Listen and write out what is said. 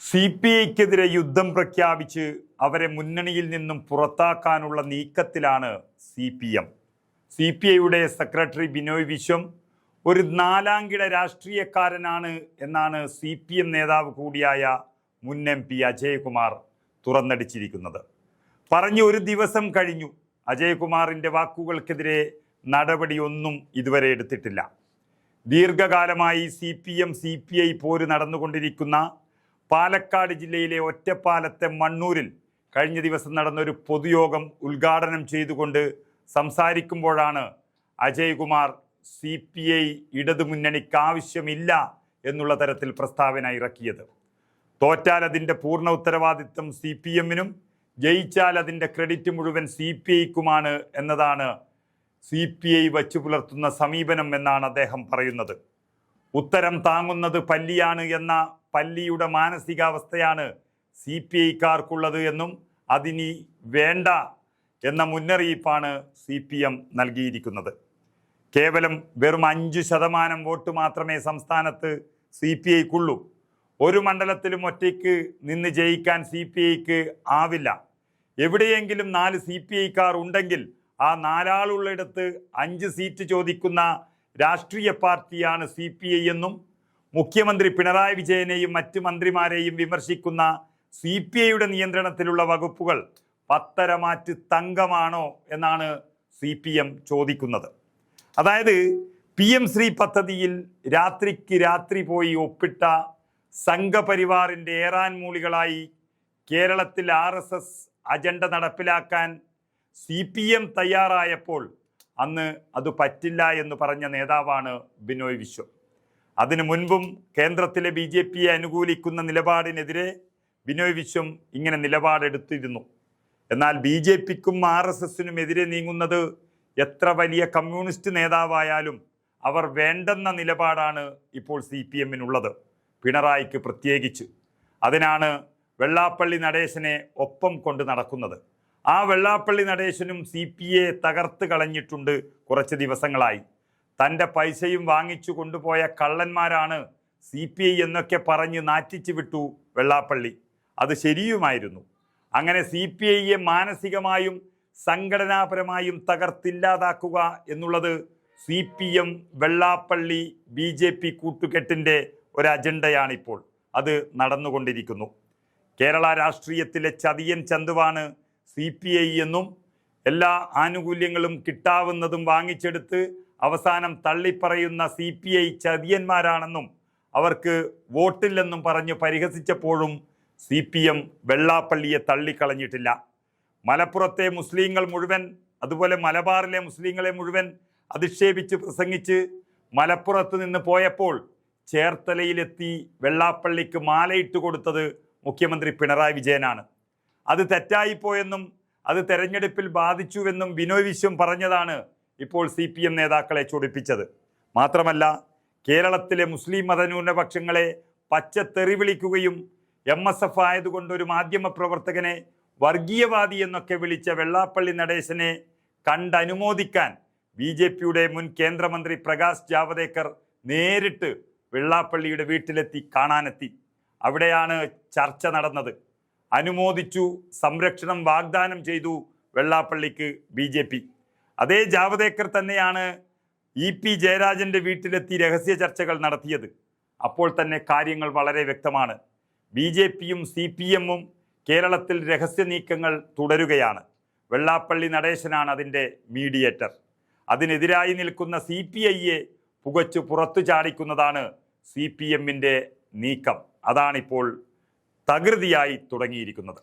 CPIക്കെതിരെ യുദ്ധം പ്രഖ്യാപിച്ച് അവരെ മുന്നണിയിൽ നിന്നും പുറത്താക്കാനുള്ള നീക്കത്തിലാണ് CPM. CPIയുടെ സെക്രട്ടറി ബിനോയ് വിശ്വം ഒരു നാലാംകിട രാഷ്ട്രീയക്കാരനാണ് എന്നാണ് CPM നേതാവ് കൂടിയായ മുൻ MP അജയ്കുമാർ തുറന്നടിച്ചിരിക്കുന്നത്. പറഞ്ഞ് ഒരു ദിവസം കഴിഞ്ഞു. അജയ്കുമാറിൻ്റെ വാക്കുകൾക്കെതിരെ നടപടിയൊന്നും ഇതുവരെ എടുത്തിട്ടില്ല. ദീർഘകാലമായി CPM CPI പോര് നടന്നുകൊണ്ടിരിക്കുന്ന പാലക്കാട് ജില്ലയിലെ ഒറ്റപ്പാലത്തെ മണ്ണൂരിൽ കഴിഞ്ഞ ദിവസം നടന്നൊരു പൊതുയോഗം ഉദ്ഘാടനം ചെയ്തുകൊണ്ട് സംസാരിക്കുമ്പോഴാണ് അജയ്കുമാർ CPI ഇടതുമുന്നണിക്ക് ആവശ്യമില്ല എന്നുള്ള തരത്തിൽ പ്രസ്താവന ഇറക്കിയത്. തോറ്റാൽ അതിൻ്റെ പൂർണ്ണ ഉത്തരവാദിത്വം CPMനും, ജയിച്ചാൽ അതിൻ്റെ ക്രെഡിറ്റ് മുഴുവൻ CPIക്കുമാണ് എന്നതാണ് CPI വച്ചു പുലർത്തുന്ന സമീപനം എന്നാണ് അദ്ദേഹം പറയുന്നത്. ഉത്തരം താങ്ങുന്നത് പല്ലിയാണ് എന്ന പല്ലിയുടെ മാനസികാവസ്ഥയാണ് CPIക്കാർക്കുള്ളത് എന്നും അതിനി വേണ്ട എന്ന മുന്നറിയിപ്പാണ് CPM നൽകിയിരിക്കുന്നത്. കേവലം വെറും 5% വോട്ട് മാത്രമേ സംസ്ഥാനത്ത് CPIക്കുള്ളൂ. ഒരു മണ്ഡലത്തിലും ഒറ്റയ്ക്ക് നിന്ന് ജയിക്കാൻ CPIക്ക് ആവില്ല. എവിടെയെങ്കിലും 4 CPIക്കാർ ഉണ്ടെങ്കിൽ ആ 4 ആളുള്ളിടത്ത് 5 സീറ്റ് ചോദിക്കുന്ന രാഷ്ട്രീയ പാർട്ടിയാണ് CPI എന്നും മുഖ്യമന്ത്രി പിണറായി വിജയനെയും മറ്റ് മന്ത്രിമാരെയും വിമർശിക്കുന്ന CPIയുടെ നിയന്ത്രണത്തിലുള്ള വകുപ്പുകൾ പത്തരമാറ്റ് തങ്കമാണോ എന്നാണ് CPM ചോദിക്കുന്നത്. അതായത് PM ശ്രീ പദ്ധതിയിൽ രാത്രിക്ക് രാത്രി പോയി ഒപ്പിട്ട സംഘപരിവാറിൻ്റെ ഏറാൻ മൂളികളായി കേരളത്തിൽ RSS അജണ്ട നടപ്പിലാക്കാൻ CPM തയ്യാറായപ്പോൾ അന്ന് അത് പറ്റില്ല എന്ന് പറഞ്ഞ നേതാവാണ് ബിനോയ് വിശ്വം. അതിനു മുൻപും കേന്ദ്രത്തിലെ BJPയെ അനുകൂലിക്കുന്ന നിലപാടിനെതിരെ ബിനോയ് വിശ്വം ഇങ്ങനെ നിലപാടെടുത്തിരുന്നു. എന്നാൽ BJPക്കും RSSനും എതിരെ നീങ്ങുന്നത് എത്ര വലിയ കമ്മ്യൂണിസ്റ്റ് നേതാവായാലും അവർ വേണ്ടെന്ന നിലപാടാണ് ഇപ്പോൾ CPMനുള്ളത്, പിണറായിക്ക് പ്രത്യേകിച്ച്. അതിനാണ് വെള്ളാപ്പള്ളി നടേശനെ ഒപ്പം കൊണ്ട് നടക്കുന്നത്. ആ വെള്ളാപ്പള്ളി നടേശനും CPIയെ തകർത്ത് കളഞ്ഞിട്ടുണ്ട് കുറച്ച് ദിവസങ്ങളായി. തൻ്റെ പൈസയും വാങ്ങിച്ചു കൊണ്ടുപോയ കള്ളന്മാരാണ് CPI എന്നൊക്കെ പറഞ്ഞ് നാറ്റിച്ചു വിട്ടു വെള്ളാപ്പള്ളി. അത് ശരിയുമായിരുന്നു. അങ്ങനെ CPIയെ മാനസികമായും സംഘടനാപരമായും തകർത്തില്ലാതാക്കുക എന്നുള്ളത് CPM വെള്ളാപ്പള്ളി BJP കൂട്ടുകെട്ടിൻ്റെ ഒരു അജണ്ടയാണിപ്പോൾ. അത് നടന്നുകൊണ്ടിരിക്കുന്നു. കേരള രാഷ്ട്രീയത്തിലെ ചതിയൻ ചന്തുവാണ് CPI എന്നും എല്ലാ ആനുകൂല്യങ്ങളും കിട്ടാവുന്നതും വാങ്ങിച്ചെടുത്ത് അവസാനം തള്ളിപ്പറയുന്ന CPI ചതിയന്മാരാണെന്നും അവർക്ക് വോട്ടില്ലെന്നും പറഞ്ഞ് പരിഹസിച്ചപ്പോഴും CPM വെള്ളാപ്പള്ളിയെ തള്ളിക്കളഞ്ഞിട്ടില്ല. മലപ്പുറത്തെ മുസ്ലിങ്ങൾ മുഴുവൻ, അതുപോലെ മലബാറിലെ മുസ്ലിങ്ങളെ മുഴുവൻ അധിക്ഷേപിച്ച് പ്രസംഗിച്ച് മലപ്പുറത്ത് നിന്ന് പോയപ്പോൾ ചേർത്തലയിലെത്തി വെള്ളാപ്പള്ളിക്ക് മാലയിട്ട് കൊടുത്തത് മുഖ്യമന്ത്രി പിണറായി വിജയനാണ്. അത് തെറ്റായിപ്പോയെന്നും അത് തെരഞ്ഞെടുപ്പിൽ ബാധിച്ചുവെന്നും ബിനോയ് വിശ്വം പറഞ്ഞതാണ് ഇപ്പോൾ CPM നേതാക്കളെ ചൊടിപ്പിച്ചത്. മാത്രമല്ല, കേരളത്തിലെ മുസ്ലിം മതന്യൂനപക്ഷങ്ങളെ പച്ചത്തെറി വിളിക്കുകയും MSF ആയതുകൊണ്ട് ഒരു മാധ്യമ പ്രവർത്തകനെ വർഗീയവാദി എന്നൊക്കെ വിളിച്ച വെള്ളാപ്പള്ളി നടേശനെ കണ്ടനുമോദിക്കാൻ BJPയുടെ മുൻ കേന്ദ്രമന്ത്രി പ്രകാശ് ജാവദേക്കർ നേരിട്ട് വെള്ളാപ്പള്ളിയുടെ വീട്ടിലെത്തി കാണാനെത്തി. അവിടെയാണ് ചർച്ച നടന്നത്. അനുമോദിച്ചു, സംരക്ഷണം വാഗ്ദാനം ചെയ്തു വെള്ളാപ്പള്ളിക്ക് BJP. അതേ ജാവദേക്കർ തന്നെയാണ് EP ജയരാജൻ്റെ വീട്ടിലെത്തി രഹസ്യ ചർച്ചകൾ നടത്തിയത്. അപ്പോൾ തന്നെ കാര്യങ്ങൾ വളരെ വ്യക്തമാണ്. BJPയും CPMും കേരളത്തിൽ രഹസ്യ നീക്കങ്ങൾ തുടരുകയാണ്. വെള്ളാപ്പള്ളി നടേശനാണ് അതിൻ്റെ മീഡിയേറ്റർ. അതിനെതിരായി നിൽക്കുന്ന CPIയെ പുകച്ചു പുറത്തു ചാടിക്കുന്നതാണ് CPMൻ്റെ നീക്കം. അതാണിപ്പോൾ തകൃതിയായി തുടങ്ങിയിരിക്കുന്നത്.